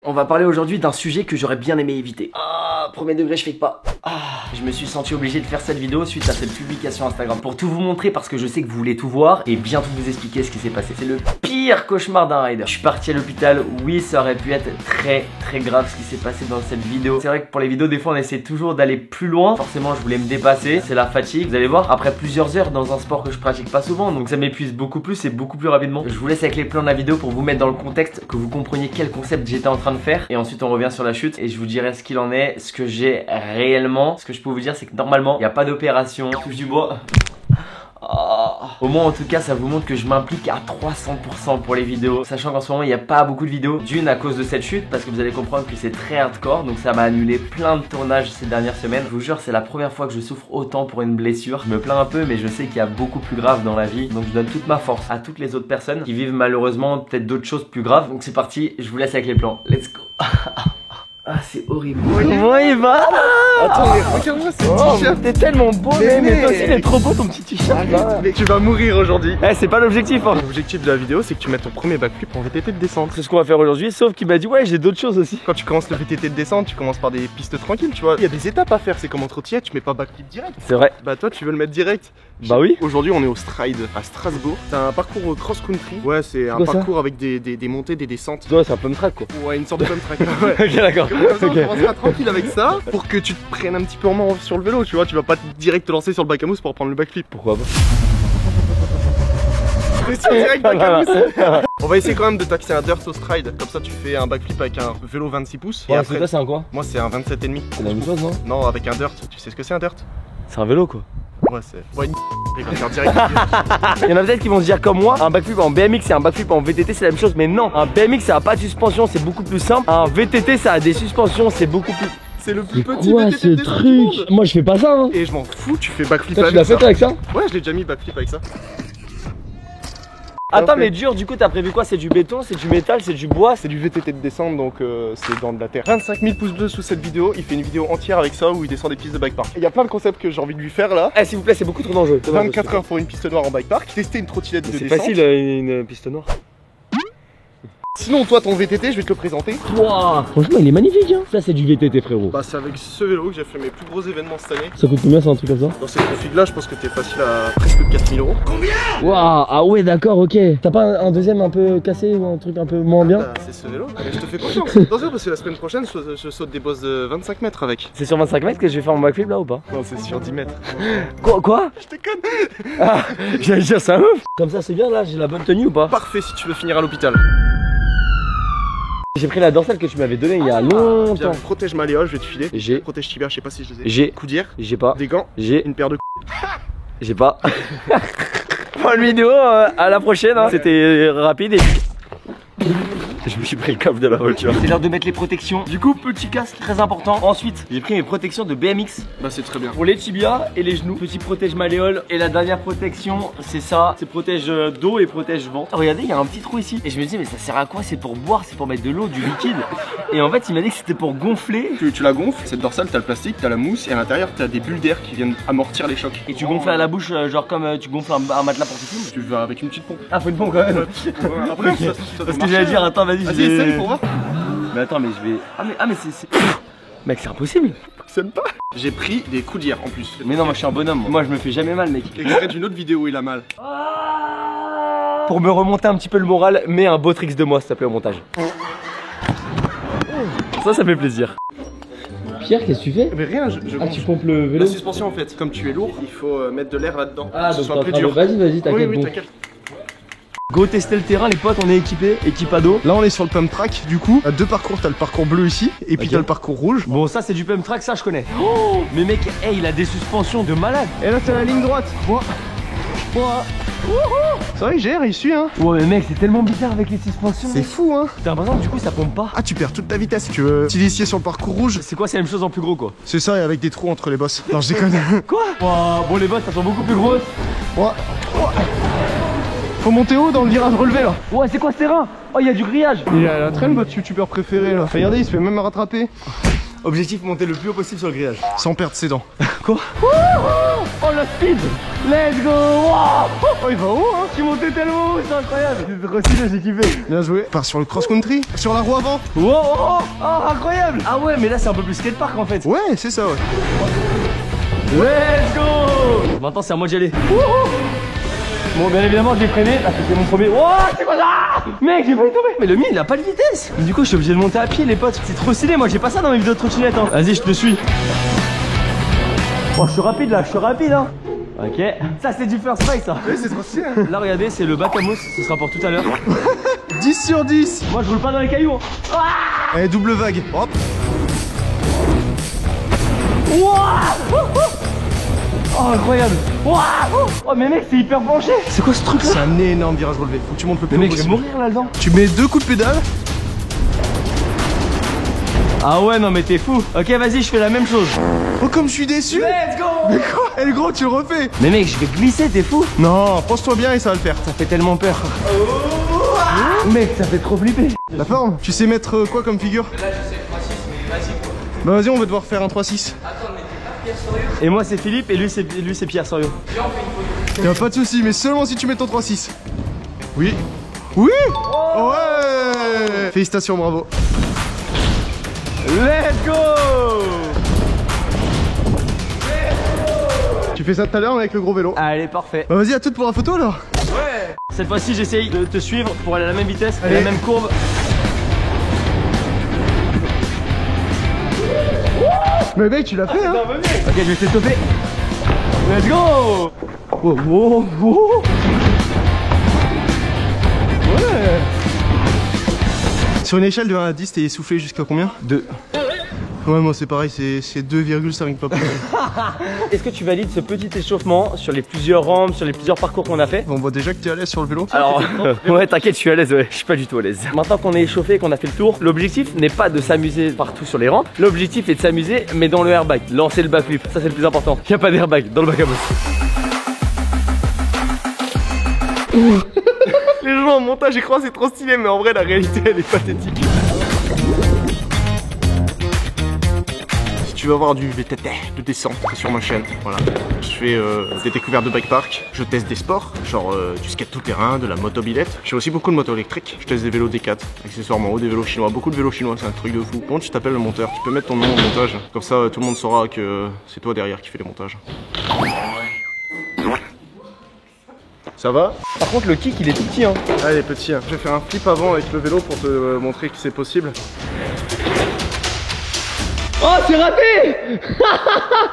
On va parler aujourd'hui d'un sujet que j'aurais bien aimé éviter. Ah, premier degré, je fais pas. Je me suis senti obligé de faire cette vidéo suite à cette publication Instagram pour tout vous montrer parce que je sais que vous voulez tout voir et bien tout vous expliquer ce qui s'est passé. C'est le pire cauchemar d'un rider. Je suis parti à l'hôpital, oui ça aurait pu être très grave ce qui s'est passé dans cette vidéo. C'est vrai que pour les vidéos des fois on essaie toujours d'aller plus loin. Forcément je voulais me dépasser, c'est la fatigue. Vous allez voir, après plusieurs heures dans un sport que je pratique pas souvent, donc ça m'épuise beaucoup plus et beaucoup plus rapidement. Je vous laisse avec les plans de la vidéo pour vous mettre dans le contexte, que vous compreniez quel concept j'étais en train de faire. Et ensuite on revient sur la chute et je vous dirai ce qu'il en est, ce que j'ai réellement. Ce que je peux vous dire c'est que normalement il n'y a pas d'opération. Touche du bois. Au moins en tout cas ça vous montre que je m'implique à 300% pour les vidéos, sachant qu'en ce moment il n'y a pas beaucoup de vidéos, d'une à cause de cette chute, parce que vous allez comprendre que c'est très hardcore, donc ça m'a annulé plein de tournages ces dernières semaines. Je vous jure c'est la première fois que je souffre autant pour une blessure. Je me plains un peu mais je sais qu'il y a beaucoup plus grave dans la vie, donc je donne toute ma force à toutes les autres personnes qui vivent malheureusement peut-être d'autres choses plus graves. Donc c'est parti, je vous laisse avec les plans, let's go. Ah c'est horrible. Comment il va? Attends mais regarde-moi ce t-shirt. T'es tellement beau mais toi aussi il est trop beau ton petit t-shirt. Mais tu vas mourir aujourd'hui. Eh c'est pas l'objectif hein. L'objectif de la vidéo c'est que tu mettes ton premier backflip en VTT de descente. C'est ce qu'on va faire aujourd'hui, sauf qu'il m'a dit ouais j'ai d'autres choses aussi. Quand tu commences le VTT de descente, tu commences par des pistes tranquilles, tu vois. Il y a des étapes à faire, c'est comme en trottinette, tu mets pas backflip direct. C'est vrai. Bah toi tu veux le mettre direct. Bah oui. Aujourd'hui on est au Stride à Strasbourg. C'est un parcours cross-country. Ouais c'est un parcours avec des montées, des descentes. Ouais c'est un pump track quoi. Ouais une sorte de pump track. Ouais. Ok d'accord. On commencera tranquille avec ça pour que tu te prennes un petit peu en main sur le vélo, tu vois. Tu vas pas direct te lancer sur le bac à mousse pour prendre le backflip. Pourquoi pas? Direct bac à mousse. On va essayer quand même de taxer un dirt au Stride. Comme ça tu fais un backflip avec un vélo 26 pouces. Ouais, après toi c'est un quoi? Moi c'est un 27,5. C'est la même chose non? Non avec un dirt. Tu sais ce que c'est un dirt? C'est un vélo quoi. Ouais c'est... Ouais il va faire direct. Il y en a peut-être qui vont se dire comme moi, un backflip en BMX et un backflip en VTT c'est la même chose, mais non. Un BMX ça a pas de suspension, c'est beaucoup plus simple. Un VTT ça a des suspensions, c'est beaucoup plus... C'est le plus petit quoi, VTT ce truc? Moi je fais pas ça hein. Et je m'en fous, tu fais backflip toi, avec tu l'as ça. fait avec ça? Ouais je l'ai déjà mis backflip avec ça. Attends mais dur du coup t'as prévu quoi? C'est du béton, c'est du métal, c'est du bois? C'est du VTT de descente donc c'est dans de la terre. 25 000 pouces bleus sous cette vidéo, il fait une vidéo entière avec ça où il descend des pistes de bike park. Il y a plein de concepts que j'ai envie de lui faire là. Eh s'il vous plaît c'est beaucoup trop dangereux. 24 heures pour une piste noire en bike park, tester une trottinette de descente. C'est facile une piste noire. Sinon toi ton VTT je vais te le présenter. Wow. Franchement il est magnifique hein. Ça c'est du VTT frérot. Bah c'est avec ce vélo que j'ai fait mes plus gros événements cette année. Ça coûte combien c'est un truc comme ça? Dans cette config là je pense que t'es facile à presque 4000 €. Combien? Waouh. Ah ouais d'accord ok. T'as pas un deuxième un peu cassé ou un truc un peu moins bien? Bah, c'est ce vélo, mais je te fais confiance. Attention parce que la semaine prochaine je saute des bosses de 25 mètres avec. C'est sur 25 mètres que je vais faire mon backflip là ou pas? Non c'est sur 10 mètres. Quoi? Je déconne. Ah j'allais dire ça ouf. Comme ça c'est bien là, j'ai la bonne tenue ou pas? Parfait si tu veux finir à l'hôpital. J'ai pris la dorsale que tu m'avais donnée il y a longtemps. Protège malléole, je vais te filer. J'ai. Protège tibia, je sais pas si je les ai. J'ai. Coudière. J'ai pas. Des gants. J'ai. Une paire de J'ai pas. Bonne vidéo, à la prochaine. Hein. C'était rapide et. Je me suis pris le câble de la voiture. C'est l'heure de mettre les protections. Du coup, petit casque très important. Ensuite, j'ai pris mes protections de BMX. Bah c'est très bien. Pour les tibias et les genoux. Petit protège malléole. Et la dernière protection, c'est ça. C'est protège dos et protège ventre. Regardez, il y a un petit trou ici. Et je me dis, mais ça sert à quoi? C'est pour boire, c'est pour mettre de l'eau, du liquide. Et en fait, il m'a dit que c'était pour gonfler. Tu la gonfles, cette dorsale, t'as le plastique, t'as la mousse et à l'intérieur t'as des bulles d'air qui viennent amortir les chocs. Et tu gonfles à la bouche, genre comme tu gonfles un matelas pour piscine. Tu vas avec une petite pompe. Ah, faut une pompe quand même. Après, okay. ça Parce que j'allais dire, attends, vas-y, vas-y, essaye pour voir. Mais attends, mais je vais. Ah, mais c'est. Mec, c'est impossible. T'aimes pas? J'ai pris des coudières en plus. Mais non, moi je suis un bonhomme. Moi je me fais jamais mal, mec. Extrait d'une autre vidéo où il a mal. Pour me remonter un petit peu le moral, mets un beau tricks de moi, s'il te plaît, au montage. Ça fait plaisir. Pierre, qu'est-ce que tu fais? Mais rien, je tu pompes le vélo? La suspension en fait. Comme tu es lourd, il faut mettre de l'air là-dedans. Ah, que ce donc soit plus dur. Vas-y, t'inquiète. Oui, bon. t'inquiète. Go tester le terrain, les potes, on est équipés, équipado. Là on est sur le pump track du coup. Deux parcours, t'as le parcours bleu ici et puis t'as le parcours rouge. Bon ça c'est du pump track, ça je connais. Oh, mais mec, hey, il a des suspensions de malade. Et là t'as la ligne droite. C'est vrai que GR il suit hein. Ouais mais mec c'est tellement bizarre avec les suspensions. C'est fou hein. T'as l'impression que du coup ça pompe pas. Ah tu perds toute ta vitesse. Tu veux t'initier sur le parcours rouge. C'est quoi? C'est la même chose en plus gros quoi. C'est ça et avec des trous entre les bosses. Non je déconne. Quoi? Wow, bon les bosses elles sont beaucoup plus grosses. Faut monter haut dans le virage relevé là. Ouais c'est quoi ce terrain? Oh il y a du grillage. Il a la traîne votre youtubeur préféré là. Regardez il se fait même rattraper. Objectif, monter le plus haut possible sur le grillage. Sans perdre ses dents. Quoi? Oh le speed. Let's go. Wow. Oh, il va haut, hein. Je suis monté tellement haut, c'est incroyable. C'est trop stylé, j'ai kiffé. Bien joué. Part sur le cross-country, sur la roue avant. Wow, oh, incroyable. Ah ouais, mais là c'est un peu plus skatepark en fait. Ouais, c'est ça, ouais. Let's go. Maintenant c'est à moi d'y aller. Bon, bien évidemment, je l'ai freiné. Là, c'était mon premier. Oh, c'est quoi ça? Mec, j'ai failli tomber. Mais le mien, il a pas de vitesse. Du coup, je suis obligé de monter à pied, les potes. C'est trop stylé. Moi, j'ai pas ça dans mes vidéos de trottinette. Hein. Vas-y, je te suis. Oh, je suis rapide là, je suis rapide. Hein. Ok. Ça, c'est du first try, ça. Oui, c'est trop stylé. Là, regardez, c'est le bac à mousse. Ce sera pour tout à l'heure. 10 sur 10. Moi, je roule pas dans les cailloux. Hein. Allez, double vague. Hop. Oh, incroyable. Oh, mais mec, c'est hyper penché. C'est quoi ce truc là? C'est un énorme virage relevé. Faut que tu montes le plus Mais haut mec, je vais possible. mourir là-dedans. Tu mets 2 coups de pédale. Ah ouais, non, mais t'es fou. Ok, vas-y, je fais la même chose. Oh, comme je suis déçu. Let's go. Mais quoi? Eh, le gros, tu le refais. Mais mec, je vais glisser, t'es fou. Non, pense-toi bien et ça va le faire. Ça fait tellement peur. Mec, ça fait trop flipper. La forme. Tu sais mettre quoi comme figure? Là, je sais 3-6, mais vas-y quoi. Bah, vas-y, on va devoir faire un 3-6. Et moi c'est Philippe et lui c'est Pierre Sorio. Y'a pas de soucis, mais seulement si tu mets ton 3-6. Oui. Oui. Ouais. Félicitations, bravo. Let's go. Tu fais ça tout à l'heure avec le gros vélo. Allez, parfait. Bah vas-y, à toute pour la photo alors. Ouais. Cette fois-ci j'essaye de te suivre pour aller à la même vitesse, Allez. la même courbe. Mais mec, tu l'as fait hein. Ok, je vais essayer de stopper. Let's go. Wow. Ouais. Sur une échelle de 1 à 10, t'es essoufflé jusqu'à combien? 2. Ouais, moi c'est pareil, c'est 2,5 pas plus. Est-ce que tu valides ce petit échauffement sur les plusieurs rampes, sur les plusieurs parcours qu'on a fait? On voit déjà que t'es à l'aise sur le vélo. Alors, ouais, t'inquiète, je suis à l'aise, ouais. Je suis pas du tout à l'aise. Maintenant qu'on est échauffé, qu'on a fait le tour, l'objectif n'est pas de s'amuser partout sur les rampes. L'objectif est de s'amuser, mais dans le airbag. Lancer le backflip, ça c'est le plus important. Il n'y a pas d'airbag dans le bac à mousse. Les gens en montage, ils croient que c'est trop stylé, mais en vrai, la réalité, elle est pathétique. Si tu veux avoir du VTT de descente, c'est sur ma chaîne. Voilà. Je fais des découvertes de bike park, je teste des sports, genre du skate tout terrain, de la motobilette. Je fais aussi beaucoup de moto électrique. Je teste des vélos D4, accessoirement, ou des vélos chinois. Beaucoup de vélos chinois, c'est un truc de fou. Comment tu t'appelles le monteur? Tu peux mettre ton nom au montage, comme ça tout le monde saura que c'est toi derrière qui fait les montages. Ça va? Par contre, le kick il est tout petit, hein. Ah, il est petit. Hein. Je vais faire un flip avant avec le vélo pour te montrer que c'est possible. Oh, c'est raté.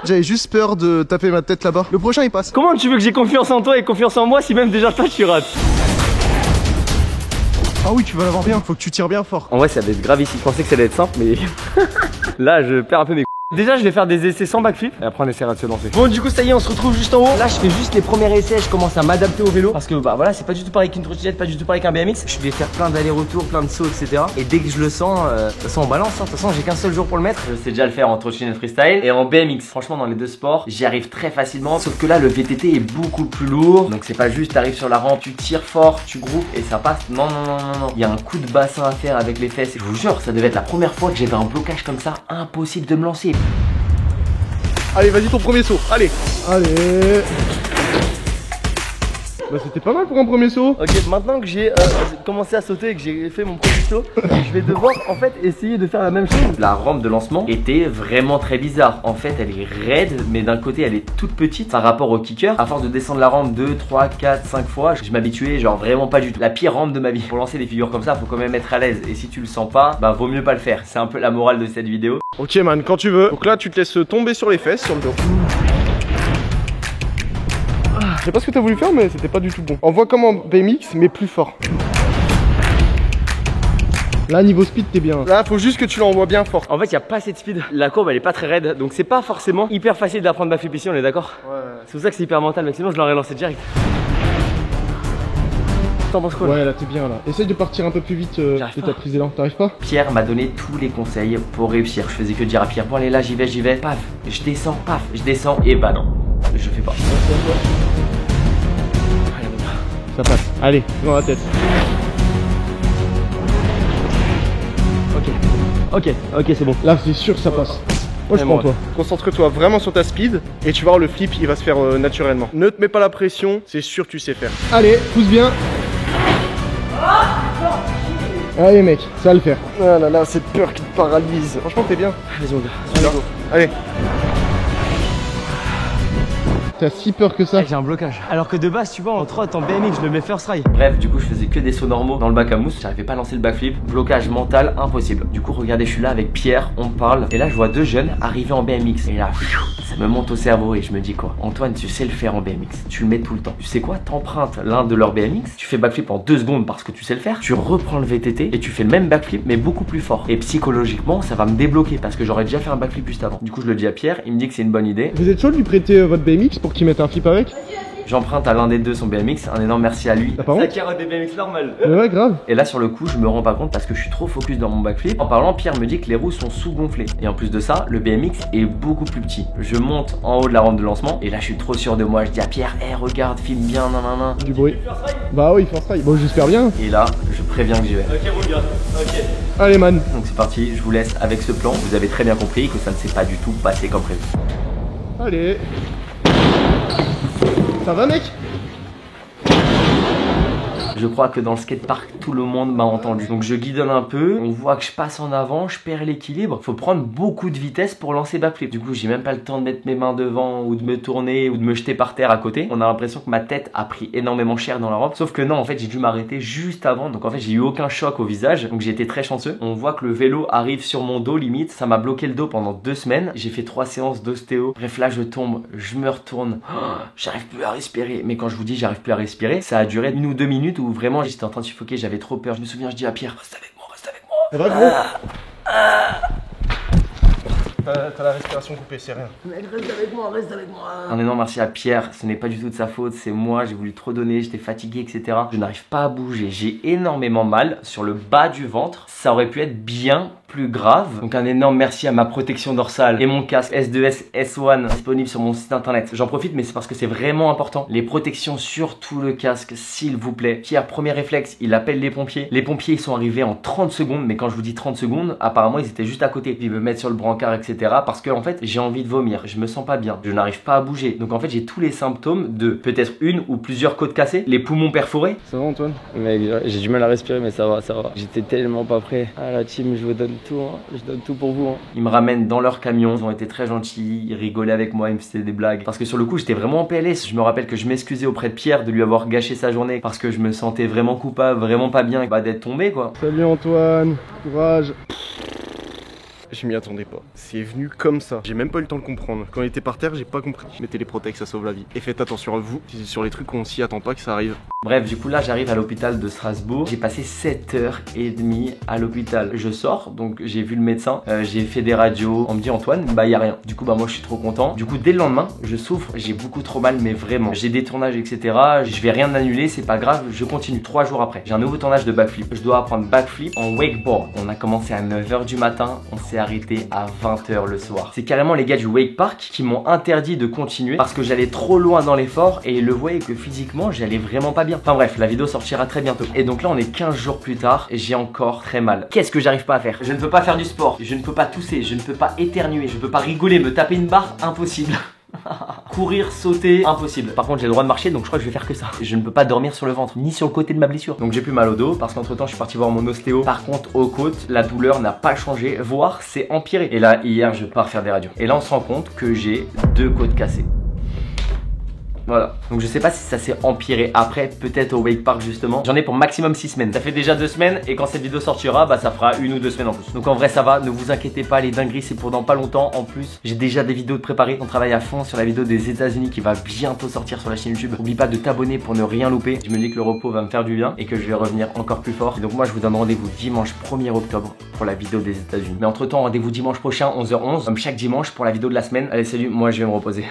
J'avais juste peur de taper ma tête là-bas. Le prochain il passe. Comment tu veux que j'ai confiance en toi et confiance en moi si même déjà toi tu rates? Ah oui, tu vas l'avoir bien. Faut que tu tires bien fort. En vrai, ça va être grave ici. Je pensais que ça allait être simple, mais là, je perds un peu mes. Déjà, je vais faire des essais sans backflip et après on essaiera de se lancer. Bon, du coup, ça y est, on se retrouve juste en haut. Là, je fais juste les premiers essais. Je commence à m'adapter au vélo parce que bah voilà, c'est pas du tout pareil qu'une trottinette, pas du tout pareil qu'un BMX. Je vais faire plein d'allers-retours, plein de sauts, etc. Et dès que je le sens, de toute façon, on balance. De toute façon, j'ai qu'un seul jour pour le mettre. Je sais déjà le faire en trottinette freestyle et en BMX. Franchement, dans les deux sports, j'y arrive très facilement. Sauf que là, le VTT est beaucoup plus lourd. Donc, c'est pas juste, t'arrives sur la rampe, tu tires fort, tu groupes et ça passe. Non. Il y a un coup de bassin à faire avec les fesses. Je vous jure, ça devait être la première fois que j'avais un blocage comme ça. Impossible de me lancer. Allez, vas-y, ton premier saut. Allez. Bah, c'était pas mal pour un premier saut. Ok, maintenant que j'ai commencé à sauter et que j'ai fait mon premier saut, je vais devoir en fait essayer de faire la même chose. La rampe de lancement était vraiment très bizarre. En fait, elle est raide, mais d'un côté, elle est toute petite par rapport au kicker. À force de descendre la rampe 2, 3, 4, 5 fois, je m'habituais genre vraiment pas du tout. La pire rampe de ma vie. Pour lancer des figures comme ça, faut quand même être à l'aise. Et si tu le sens pas, bah vaut mieux pas le faire. C'est un peu la morale de cette vidéo. Ok, man, quand tu veux. Donc là, tu te laisses tomber sur les fesses, sur le dos. Je sais pas ce que t'as voulu faire, mais c'était pas du tout bon. On voit comme en BMX, mais plus fort. Là, niveau speed, t'es bien. Là, faut juste que tu l'envoies bien fort. En fait, il y a pas assez de speed. La courbe, elle est pas très raide, donc c'est pas forcément hyper facile d'apprendre backflip ici, on est d'accord? Ouais. C'est pour ça que c'est hyper mental, mais sinon je l'aurais lancé direct. T'en penses quoi? Ouais, là, t'es bien, là. Essaye de partir un peu plus vite de ta prise d'élan. T'arrives pas? Pierre m'a donné tous les conseils pour réussir. Je faisais que dire à Pierre, bon allez là, j'y vais. Paf, je descends, et bah non, je fais pas. Ça passe. Allez, dans la tête. Ok. Ok, c'est bon. Là, c'est sûr, ça passe. Moi, je prends toi. Concentre-toi vraiment sur ta speed et tu vas voir le flip, il va se faire naturellement. Ne te mets pas la pression, c'est sûr que tu sais faire. Allez, pousse bien. Allez mec, ça va le faire. Ah là là, cette peur qui te paralyse. Franchement, t'es bien. Vas-y mon gars, allez. T'as si peur que ça? J'ai un blocage. Alors que de base, tu vois, en trotte, en BMX, je le mets first try. Bref, du coup, je faisais que des sauts normaux dans le bac à mousse. J'arrivais pas à lancer le backflip. Blocage mental, impossible. Du coup, regardez, je suis là avec Pierre, on parle. Et là, je vois deux jeunes arriver en BMX. Et là, ça me monte au cerveau et je me dis quoi? Antoine, tu sais le faire en BMX. Tu le mets tout le temps. Tu sais quoi? T'empruntes l'un de leurs BMX. Tu fais backflip en 2 secondes parce que tu sais le faire. Tu reprends le VTT et tu fais le même backflip, mais beaucoup plus fort. Et psychologiquement, ça va me débloquer parce que j'aurais déjà fait un backflip juste avant. Du coup, je le dis à Pierre. Il me dit que c'est une bonne idée. Vous êtes chaud de lui prêter votre BMX pour qu'il mette un flip avec? J'emprunte à l'un des deux son BMX, un énorme merci à lui. T'as pas honte? Ça carotte des BMX normales. Ouais, grave. Et là sur le coup je me rends pas compte parce que je suis trop focus dans mon backflip. En parlant, Pierre me dit que les roues sont sous-gonflées. Et en plus de ça, le BMX est beaucoup plus petit. Je monte en haut de la rampe de lancement et là je suis trop sûr de moi. Je dis à Pierre, hey, regarde, filme bien, nanana. Du bruit. Bah oui, first try. Bon, j'espère bien. Et là, je préviens que j'y vais. Ok, roule bien. Ok. Allez man. Donc c'est parti, je vous laisse avec ce plan. Vous avez très bien compris que ça ne s'est pas du tout passé comme prévu. Allez. Ça va mec? Je crois que dans le skatepark, tout le monde m'a entendu. Donc je guidonne un peu, on voit que je passe en avant, je perds l'équilibre. Faut prendre beaucoup de vitesse pour lancer backflip. Du coup, j'ai même pas le temps de mettre mes mains devant ou de me tourner ou de me jeter par terre à côté. On a l'impression que ma tête a pris énormément cher dans la rampe. Sauf que non, en fait, j'ai dû m'arrêter juste avant. Donc en fait, j'ai eu aucun choc au visage. Donc j'ai été très chanceux. On voit que le vélo arrive sur mon dos limite. Ça m'a bloqué le dos pendant 2 semaines. J'ai fait 3 séances d'ostéo. Bref, là, je tombe, je me retourne. J'arrive plus à respirer. Mais quand je vous dis j'arrive plus à respirer, ça a duré 1 ou 2 minutes où vraiment j'étais en train de suffoquer, j'avais trop peur. Je me souviens, je dis à Pierre, reste avec moi, reste avec moi. C'est vrai gros? T'as la respiration coupée, c'est rien. Mec, reste avec moi, reste avec moi. Un énorme merci à Pierre, ce n'est pas du tout de sa faute, c'est moi, j'ai voulu trop donner, j'étais fatigué, etc. Je n'arrive pas à bouger, j'ai énormément mal sur le bas du ventre. Ça aurait pu être bien plus grave. Donc un énorme merci à ma protection dorsale et mon casque S2S S1 disponible sur mon site internet. J'en profite mais c'est parce que c'est vraiment important. Les protections sur tout le casque, s'il vous plaît. Pierre, premier réflexe, il appelle les pompiers. Les pompiers ils sont arrivés en 30 secondes, mais quand je vous dis 30 secondes, apparemment ils étaient juste à côté. Ils me mettent sur le brancard, etc. Parce que en fait j'ai envie de vomir, je me sens pas bien, je n'arrive pas à bouger. Donc en fait j'ai tous les symptômes de peut-être une ou plusieurs côtes cassées, les poumons perforés. Ça va Antoine? Mec, j'ai du mal à respirer mais ça va, ça va. J'étais tellement pas prêt. Ah la team, je vous donne tout, hein. Je donne tout pour vous. Hein. Ils me ramènent dans leur camion, ils ont été très gentils, ils rigolaient avec moi, ils me faisaient des blagues. Parce que sur le coup j'étais vraiment en PLS. Je me rappelle que je m'excusais auprès de Pierre de lui avoir gâché sa journée parce que je me sentais vraiment coupable, vraiment pas bien d'être tombé quoi. Salut Antoine, courage. Je m'y attendais pas. C'est venu comme ça. J'ai même pas eu le temps de comprendre. Quand il était par terre, j'ai pas compris. Mettez les protèges, ça sauve la vie. Et faites attention à vous. C'est sur les trucs qu'on s'y attend pas que ça arrive. Bref, du coup là j'arrive à l'hôpital de Strasbourg. J'ai passé 7h30 à l'hôpital. Je sors, donc j'ai vu le médecin. J'ai fait des radios. On me dit Antoine, bah y a rien. Du coup bah moi je suis trop content. Du coup dès le lendemain, je souffre. J'ai beaucoup trop mal, mais vraiment. J'ai des tournages, etc. Je vais rien annuler, c'est pas grave. Je continue. 3 jours après, j'ai un nouveau tournage de backflip. Je dois apprendre backflip en wakeboard. On a commencé à 9h du matin. On s'est arrêté à 20h le soir. C'est carrément les gars du wake park qui m'ont interdit de continuer parce que j'allais trop loin dans l'effort et ils le voyaient que physiquement j'allais vraiment pas bien. Enfin bref, la vidéo sortira très bientôt. Et donc là on est 15 jours plus tard et j'ai encore très mal. Qu'est-ce que j'arrive pas à faire? Je ne peux pas faire du sport, je ne peux pas tousser, je ne peux pas éternuer, je peux pas rigoler, me taper une barre, impossible. Courir, sauter, impossible. Par contre j'ai le droit de marcher donc je crois que je vais faire que ça. Je ne peux pas dormir sur le ventre ni sur le côté de ma blessure. Donc j'ai plus mal au dos parce qu'entre temps je suis parti voir mon ostéo. Par contre aux côtes la douleur n'a pas changé, voire c'est empiré. Et là hier je pars faire des radios. Et là on se rend compte que j'ai 2 côtes cassées. Voilà, donc je sais pas si ça s'est empiré après, peut-être au wake park justement. J'en ai pour maximum 6 semaines. Ça fait déjà 2 semaines et quand cette vidéo sortira, bah ça fera 1 ou 2 semaines en plus. Donc en vrai ça va, ne vous inquiétez pas, les dingueries c'est pour dans pas longtemps. En plus, j'ai déjà des vidéos de préparées. On travaille à fond sur la vidéo des États-Unis qui va bientôt sortir sur la chaîne YouTube. N'oublie pas de t'abonner pour ne rien louper. Je me dis que le repos va me faire du bien et que je vais revenir encore plus fort. Et donc moi je vous donne rendez-vous dimanche 1er octobre pour la vidéo des États-Unis. Mais entre temps, rendez-vous dimanche prochain 11h11 comme chaque dimanche pour la vidéo de la semaine. Allez salut, moi je vais me reposer.